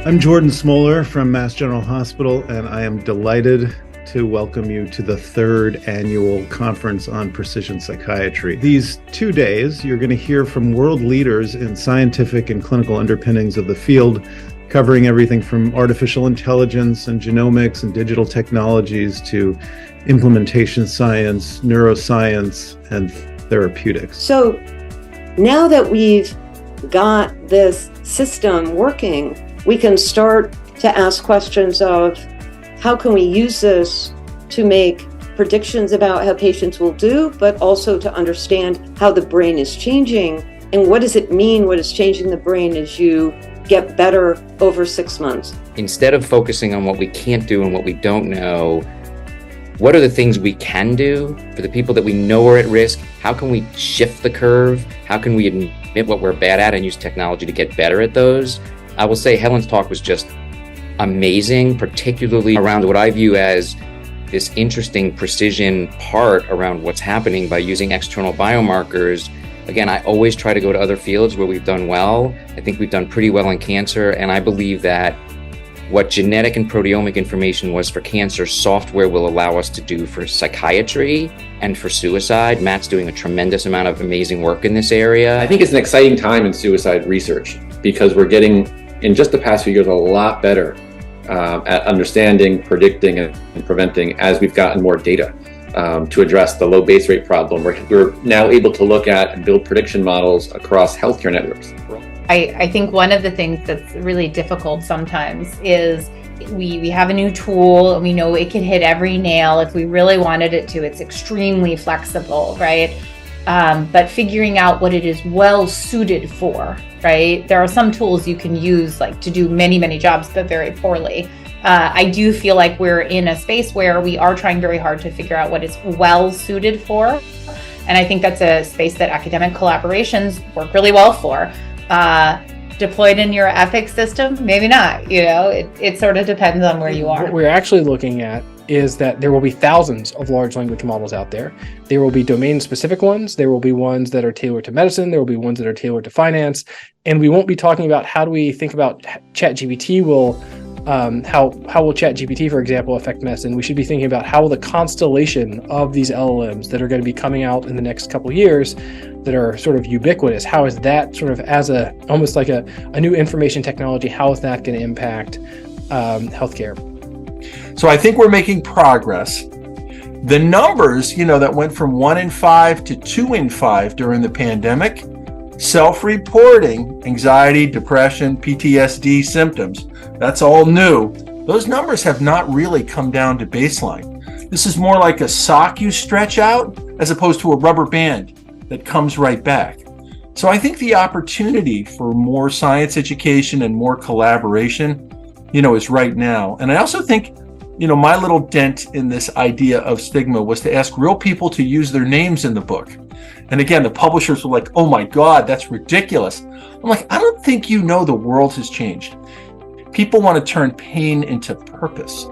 I'm Jordan Smoller from Mass General Hospital, and I am delighted to welcome you to the third annual conference on precision psychiatry. These 2 days, you're going to hear from world leaders in scientific and clinical underpinnings of the field, covering everything from artificial intelligence and genomics and digital technologies to implementation science, neuroscience, and therapeutics. So now that we've got this system working, we can start to ask questions of how can we use this to make predictions about how patients will do, but also to understand how the brain is changing and what does it mean, what is changing the brain as you get better over 6 months. Instead of focusing on what we can't do and what we don't know, what are the things we can do for the people that we know are at risk? How can we shift the curve? How can we admit what we're bad at and use technology to get better at those? I will say Helen's talk was just amazing, particularly around what I view as this interesting precision part around what's happening by using external biomarkers. Again, I always try to go to other fields where we've done well. I think we've done pretty well in cancer, and I believe that what genetic and proteomic information was for cancer, software will allow us to do for psychiatry and for suicide. Matt's doing a tremendous amount of amazing work in this area. I think it's an exciting time in suicide research because we're getting, in just the past few years, a lot better at understanding, predicting, and preventing as we've gotten more data to address the low base rate problem. We're now able to look at and build prediction models across healthcare networks. I think one of the things that's really difficult sometimes is we have a new tool and we know it can hit every nail if we really wanted it to. It's extremely flexible, right? But figuring out what it is well suited for, right? There are some tools you can use like to do many, many jobs, but very poorly. I do feel like we're in a space where we are trying very hard to figure out what it's well suited for. And I think that's a space that academic collaborations work really well for. Deployed in your ethics system, maybe not, it sort of depends on where you are. What we're actually looking at is that there will be thousands of large language models out there. There will be domain specific ones. There will be ones that are tailored to medicine. There will be ones that are tailored to finance. And we won't be talking about how do we think about ChatGPT how will ChatGPT, for example, affect medicine. We should be thinking about how will the constellation of these LLMs that are going to be coming out in the next couple of years that are sort of ubiquitous, how is that sort of as almost like a new information technology, how is that going to impact healthcare? So I think we're making progress. The numbers, that went from 1 in 5 to 2 in 5 during the pandemic, self-reporting anxiety, depression, PTSD symptoms, that's all new. Those numbers have not really come down to baseline. This is more like a sock you stretch out as opposed to a rubber band that comes right back. So I think the opportunity for more science education and more collaboration, is right now. And I also think, my little dent in this idea of stigma was to ask real people to use their names in the book. And again, the publishers were like, oh my God, that's ridiculous. I'm like, I don't think the world has changed. People want to turn pain into purpose.